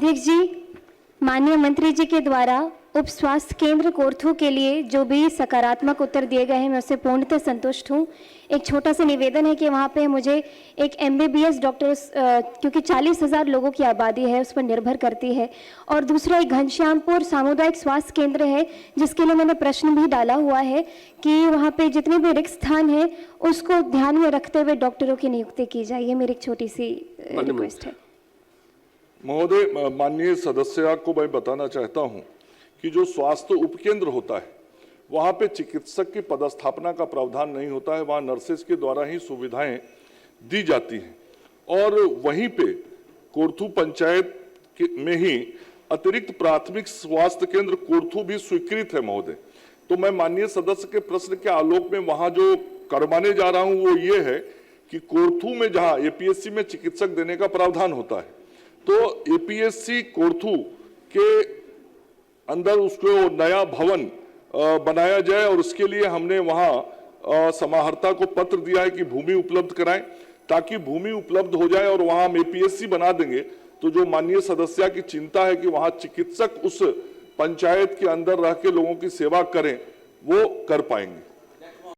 अध्यक्ष जी, माननीय मंत्री जी के द्वारा उप स्वास्थ्य केंद्र कोर्थू के लिए जो भी सकारात्मक उत्तर दिए गए हैं, मैं उससे पूर्णतः संतुष्ट हूँ। एक छोटा सा निवेदन है कि वहाँ पे मुझे एक MBBS डॉक्टर, क्योंकि 40,000 लोगों की आबादी है, उस पर निर्भर करती है। और दूसरा एक घनश्यामपुर सामुदायिक स्वास्थ्य केंद्र है, जिसके लिए मैंने प्रश्न भी डाला हुआ है कि वहाँ पे जितने भी रिक्त स्थान है उसको ध्यान में रखते हुए डॉक्टरों की नियुक्ति की जाए। ये मेरी एक छोटी सी रिक्वेस्ट है। महोदय, माननीय सदस्य को मैं बताना चाहता हूं कि जो स्वास्थ्य उपकेंद्र होता है वहां पे चिकित्सक की पदस्थापना का प्रावधान नहीं होता है, वहां नर्सेज के द्वारा ही सुविधाएं दी जाती हैं। और वहीं पे कोर्थू पंचायत में ही अतिरिक्त प्राथमिक स्वास्थ्य केंद्र कोर्थू भी स्वीकृत है महोदय। तो मैं माननीय सदस्य के प्रश्न के आलोक में वहां जो करवाने जा रहा हूं वो ये है कि कोर्थू में जहां APSC में चिकित्सक देने का प्रावधान होता है, तो APSC कोर्थू के अंदर उसको नया भवन बनाया जाए और उसके लिए हमने वहां समाहर्ता को पत्र दिया है कि भूमि उपलब्ध कराएं, ताकि भूमि उपलब्ध हो जाए और वहां हम APSC बना देंगे तो जो माननीय सदस्य की चिंता है कि वहां चिकित्सक उस पंचायत के अंदर रह के लोगों की सेवा करें, वो कर पाएंगे।